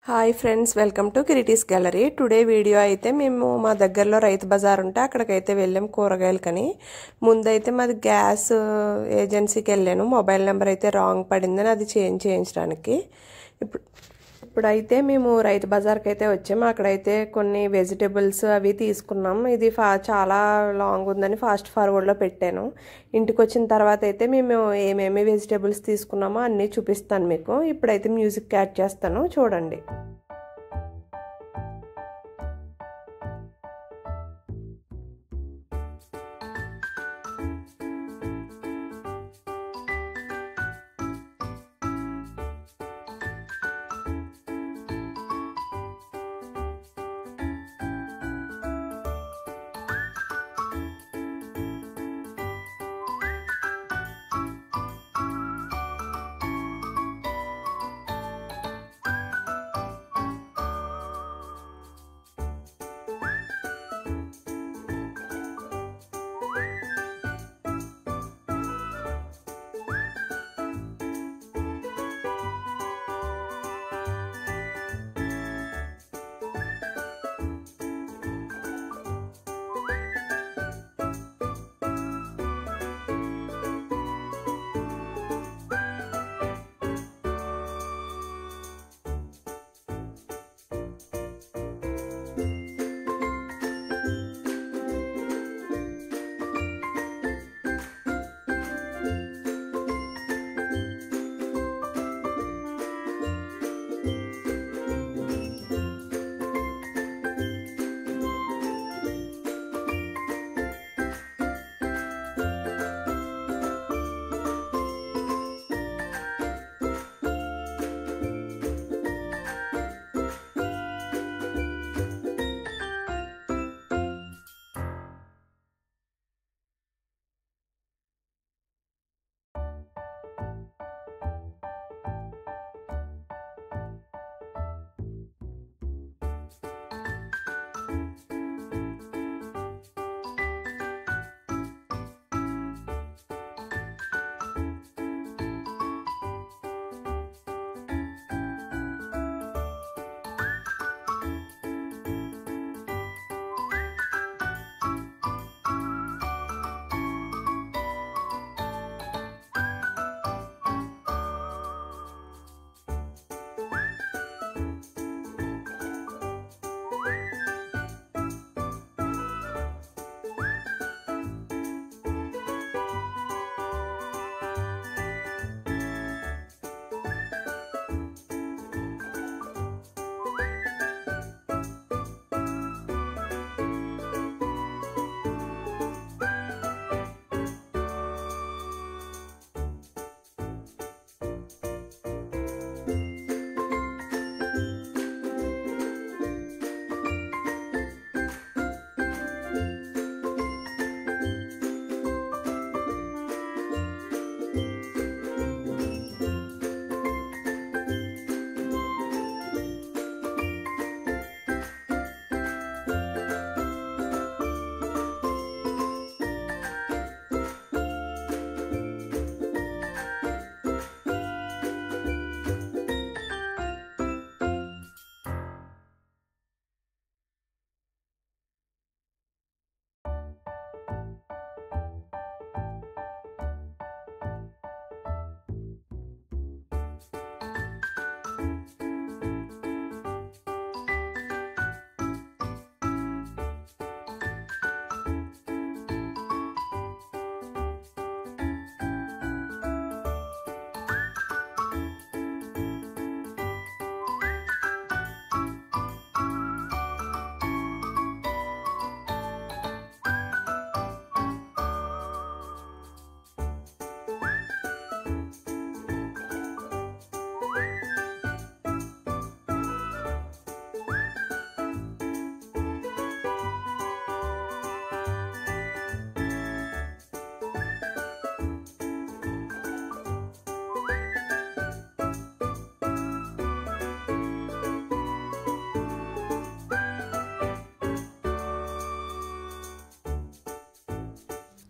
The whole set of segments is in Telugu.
Hi friends, welcome to Kireeti's gallery. Today video అయితే మేము మా దగ్గరలో రైతు బజార్ ఉంటే అక్కడికైతే వెళ్ళాం కూరగాయలకని. ముందైతే మాది గ్యాస్ ఏజెన్సీకి వెళ్ళాను. మొబైల్ నెంబర్ అయితే రాంగ్ పడిందని అది చేంజ్ చేయించడానికి. ఇప్పుడైతే మేము రైతు బజార్కి అయితే వచ్చాము. అక్కడైతే కొన్ని వెజిటేబుల్స్ అవి తీసుకున్నాం. ఇది చాలా లాంగ్ ఉందని ఫాస్ట్ ఫార్వర్డ్లో పెట్టాను. ఇంటికి వచ్చిన తర్వాత అయితే మేము ఏమేమి వెజిటేబుల్స్ తీసుకున్నామో అన్నీ చూపిస్తాను మీకు. ఇప్పుడైతే మ్యూజిక్ యాడ్ చేస్తాను, చూడండి.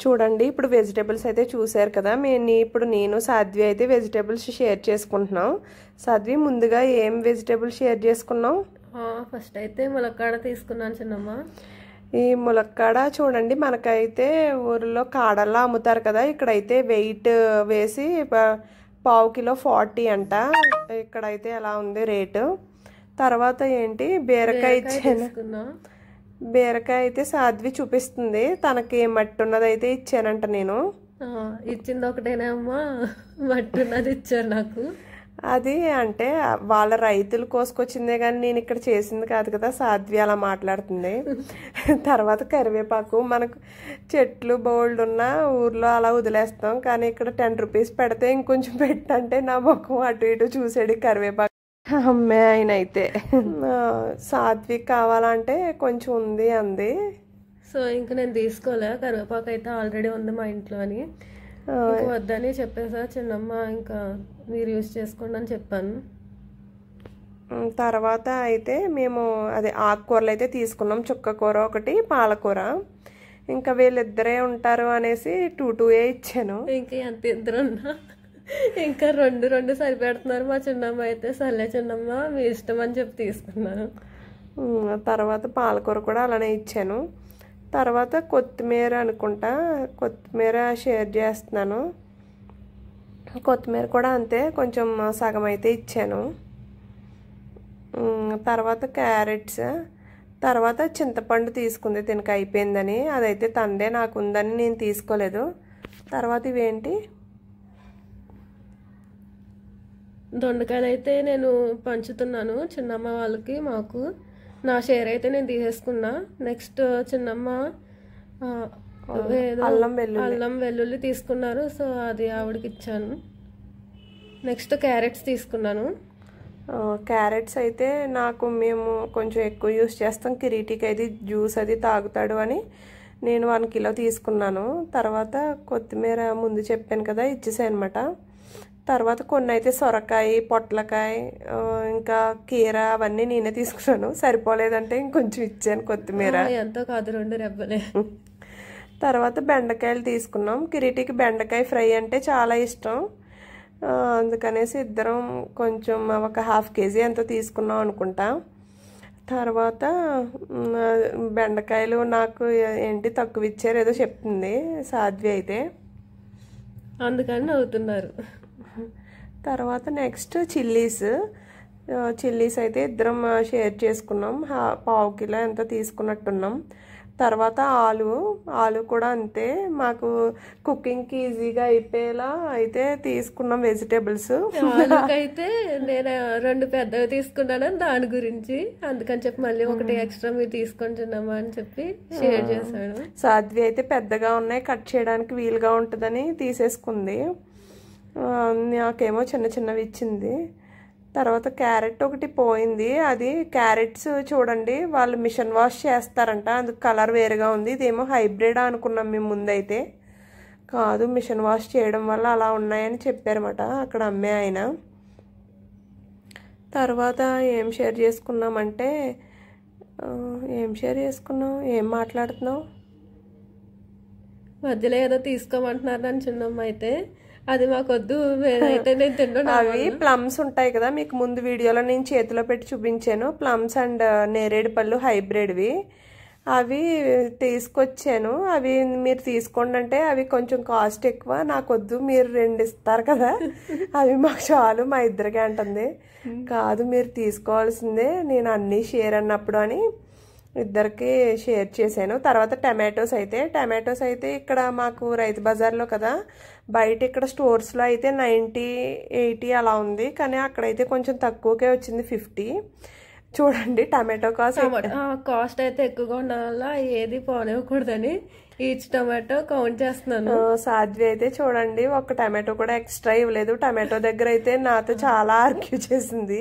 చూడండి ఇప్పుడు వెజిటేబుల్స్ అయితే చూసారు కదా ఇప్పుడు నేను సాధ్వి అయితే వెజిటేబుల్స్ షేర్ చేసుకుంటున్నాం. సాధ్వి ముందుగా ఏం వెజిటేబుల్స్ షేర్ చేసుకున్నాం? ఫస్ట్ అయితే ములక్కాడ తీసుకున్నాను చిన్నమ్మ. ఈ ములక్కాడ చూడండి మనకైతే ఊరిలో కాడల్లా అమ్ముతారు కదా, ఇక్కడైతే వెయిట్ వేసి పావు కిలో 40 అంట. ఇక్కడైతే ఎలా ఉంది రేటు. తర్వాత ఏంటి బీరకాయ ఇచ్చాను. బీరకాయ అయితే సాధ్వి చూపిస్తుంది, తనకి మట్టి ఉన్నది అయితే ఇచ్చానంట. నేను ఇచ్చింది ఒకటేనా అమ్మా, మట్టి ఉన్నది ఇచ్చారు నాకు. అది అంటే వాళ్ళ రైతులు కోసుకొచ్చిందే కానీ నేను ఇక్కడ చేసింది కాదు కదా, సాధ్వి అలా మాట్లాడుతుంది. తర్వాత కరివేపాకు, మనకు చెట్లు బోల్డ్ ఉన్న ఊర్లో అలా వదిలేస్తాం, కానీ ఇక్కడ 10 రూపీస్ పెడితే ఇంకొంచెం పెట్టంటే నా ముఖం అటు ఇటు చూసాడు కరివేపాకు. అమ్మే ఆయన అయితే సాధ్వి కావాలంటే కొంచెం ఉంది అంది. సో ఇంకా నేను తీసుకోలే, కరివేపాకు అయితే ఆల్రెడీ ఉంది మా ఇంట్లో అని వద్దని చెప్పేసా చిన్నమ్మ. ఇంకా మీరు యూజ్ చేసుకోండి అని చెప్పాను. తర్వాత అయితే మేము అదే ఆకుకూరలు అయితే తీసుకున్నాం. చుక్కకూర ఒకటి, పాలకూర. ఇంకా వీళ్ళిద్దరే ఉంటారు అనేసి 2 ఇచ్చాను. ఇంకా ఎంత ఇద్దరున్నా ఇంకా రెండు సరిపెడుతున్నారు మా చిన్నమ్మ అయితే. సర్లే చిన్నమ్మ మీ ఇష్టం అని చెప్పి తీసుకున్నాను. తర్వాత పాలకూర కూడా అలానే ఇచ్చాను. తర్వాత కొత్తిమీర అనుకుంటా, కొత్తిమీర షేర్ చేస్తున్నాను. కొత్తిమీర కూడా అంతే, కొంచెం సగం అయితే ఇచ్చాను. తర్వాత క్యారెట్స్, తర్వాత చింతపండు తీసుకుంది తినక అయిపోయిందని, అదైతే తందే నాకు ఉందని నేను తీసుకోలేదు. తర్వాత ఇవేంటి దొండకాయలు అయితే నేను పంచుతున్నాను చిన్నమ్మ వాళ్ళకి, మాకు నా షేర్ అయితే నేను తీసేసుకున్నా. నెక్స్ట్ చిన్నమ్మ అల్లం వెల్లుల్లి తీసుకున్నారు, సో అది ఆవిడకి ఇచ్చాను. నెక్స్ట్ క్యారెట్స్ తీసుకున్నాను. క్యారెట్స్ అయితే మేము కొంచెం ఎక్కువ యూస్ చేస్తాం, కిరీటికి అయితే జ్యూస్ అది తాగుతాడు అని నేను 1 కిలో తీసుకున్నాను. తర్వాత కొత్తిమీర ముందు చెప్పాను కదా ఇచ్చేసాను అనమాట. తర్వాత కొన్ని అయితే సొరకాయ, పొట్లకాయ, ఇంకా కీర అవన్నీ నేనే తీసుకున్నాను. సరిపోలేదంటే ఇంకొంచెం ఇచ్చాను కొత్తిమీర. ఎంతో కాదు 2 రెబ్బలే. తర్వాత బెండకాయలు తీసుకున్నాం. కిరీటికి బెండకాయ ఫ్రై అంటే చాలా ఇష్టం, అందుకనేసి ఇద్దరం కొంచెం ఒక 1/2 కేజీ ఎంతో తీసుకున్నాం అనుకుంటా. తర్వాత బెండకాయలు నాకు ఏంటి తక్కువ ఇచ్చారు ఏదో చెప్తుంది సాధ్వి అయితే, అందుకని నవ్వుతున్నారు. తర్వాత నెక్స్ట్ చిల్లీస్ అయితే ఇద్దరం షేర్ చేసుకున్నాం. పావు కిలో ఎంత తీసుకున్నట్టున్నాం. తర్వాత ఆలు కూడా అంతే, మాకు కుకింగ్కి ఈజీగా అయిపోయేలా అయితే తీసుకున్నాం వెజిటేబుల్స్. అయితే నేను 2 పెద్దవి తీసుకున్నాను దాని గురించి, అందుకని చెప్పి మళ్ళీ ఒకటి ఎక్స్ట్రా మీరు తీసుకుంటున్నామా అని చెప్పి షేర్ చేశాను. సాధ్వి అయితే పెద్దగా ఉన్నాయి, కట్ చేయడానికి వీలుగా ఉంటుందని తీసేసుకుంది. నాకేమో చిన్నవి ఇచ్చింది. తర్వాత క్యారెట్ ఒకటి పోయింది, అది క్యారెట్స్ చూడండి వాళ్ళు మిషన్ వాష్ చేస్తారంట, అందుకు కలర్ వేరుగా ఉంది. ఇదేమో హైబ్రిడ్ అనుకున్నాం మేము ముందైతే, కాదు మిషన్ వాష్ చేయడం వల్ల అలా ఉన్నాయని చెప్పారన్నమాట అక్కడ అమ్మే ఆయన. తర్వాత ఏం షేర్ చేసుకున్నామంటే ఏం మాట్లాడుతున్నావు? మధ్యలో ఏదో తీసుకోమంటున్నారు నన్ను చిన్నమ్మ అయితే, అది మాకొద్దు అయితే నేను తిన్నాను. అవి ప్లమ్స్ ఉంటాయి కదా, మీకు ముందు వీడియోలో నేను చేతిలో పెట్టి చూపించాను, ప్లమ్స్ అండ్ నేరేడు పళ్ళు హైబ్రిడ్వి. అవి తీసుకొచ్చాను, అవి మీరు తీసుకోండి అంటే అవి కొంచెం కాస్ట్ ఎక్కువ, నాకొద్దు మీరు 2 ఇస్తారు కదా అవి మాకు చాలు మా ఇద్దరికి అంటుంది. కాదు మీరు తీసుకోవాల్సిందే, నేను అన్నీ షేర్ అన్నప్పుడు అని ఇద్దరికి షేర్ చేశాను. తర్వాత టమాటోస్ అయితే ఇక్కడ మాకు రైతు బజార్లో కదా, బయట ఇక్కడ స్టోర్స్లో అయితే 90-80 అలా ఉంది, కానీ అక్కడైతే కొంచెం తక్కువకే వచ్చింది 50. చూడండి టమాటో కాస్ట్ అయితే ఎక్కువగా ఉండడం వల్ల ఏది పోనివ్వకూడదని ఈచ్ టమాటో కౌంట్ చేస్తున్నాను. సాధ్వి అయితే చూడండి ఒక టమాటో కూడా ఎక్స్ట్రా ఇవ్వలేదు. టమాటో దగ్గర అయితే నాతో చాలా ఆర్గ్యూ చేసింది.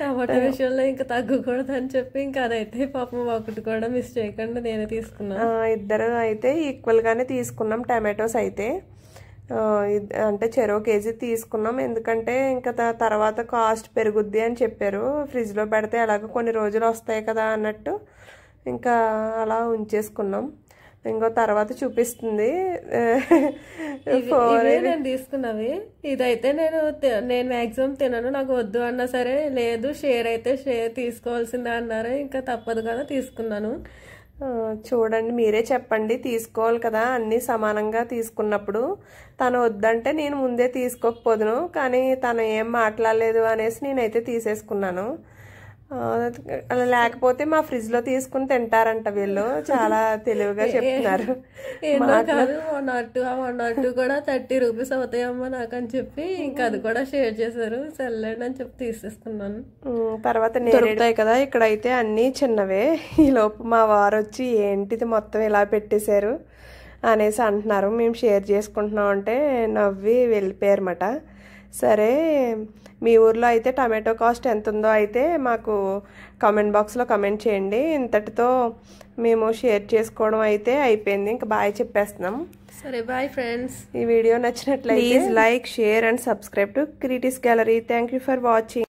టమాటో విషయంలో ఇంకా తగ్గకూడదు అని చెప్పి ఇంకా అదైతే పాపం ఒకటి కూడా మిస్ చేయకుండా నేనే తీసుకున్నాను. ఇద్దరు అయితే ఈక్వల్ గానే తీసుకున్నాం టమాటోస్ అయితే, అంటే చెరో కేజీ తీసుకున్నాం. ఎందుకంటే ఇంకా తర్వాత కాస్ట్ పెరుగుద్ది అని చెప్పారు, ఫ్రిడ్జ్లో పెడితే అలాగ కొన్ని రోజులు వస్తాయి కదా అన్నట్టు ఇంకా అలా ఉంచేసుకున్నాం. ఇంకో తర్వాత చూపిస్తుంది. ఇవే నేను తీసుకున్నవి. ఇదైతే నేను మ్యాక్సిమం తినను, నాకు వద్దు అన్నా సరే లేదు షేర్ అయితే షేర్ తీసుకోవాల్సిందే అన్నారు, ఇంకా తప్పదు కదా తీసుకున్నాను. చూడండి మీరే చెప్పండి, తీసుకోవాలి కదా అన్నీ సమానంగా తీసుకున్నప్పుడు. తను వద్దంటే నేను ముందే తీసుకోకపోదును, కానీ తను ఏం మాట్లాడలేదు అనేసి నేనైతే తీసేసుకున్నాను. లేకపోతే మా ఫ్రిడ్జ్ లో తీసుకుని తింటారంట వీళ్ళు, చాలా తెలివిగా చెప్తున్నారు. కాదు 1 కూడా 30 రూపీస్ అవుతాయమ్మా నాకు అని చెప్పి ఇంకా అది కూడా షేర్ చేశారు, సెల్లెండి అని చెప్పి తీసేసుకున్నాను. తర్వాత దొరుకుతాయి కదా ఇక్కడైతే అన్నీ చిన్నవే. ఈలోపు మా వారు వచ్చి ఏంటిది మొత్తం ఇలా పెట్టేశారు అనేసి అంటున్నారు. మేము షేర్ చేసుకుంటున్నాం అంటే నవ్వి వెళ్ళిపోయారన్నమాట. సరే మీ ఊర్లో అయితే టమాటో కాస్ట్ ఎంత ఉందో అయితే మాకు కామెంట్ బాక్స్లో కమెంట్ చేయండి. ఇంతటితో మేము షేర్ చేసుకోవడం అయితే అయిపోయింది, ఇంకా బాయ్ చెప్పేస్తున్నాం. సరే బాయ్ ఫ్రెండ్స్. ఈ వీడియో నచ్చినట్లయితే please like, share and subscribe to creatives gallery. Thank you for watching.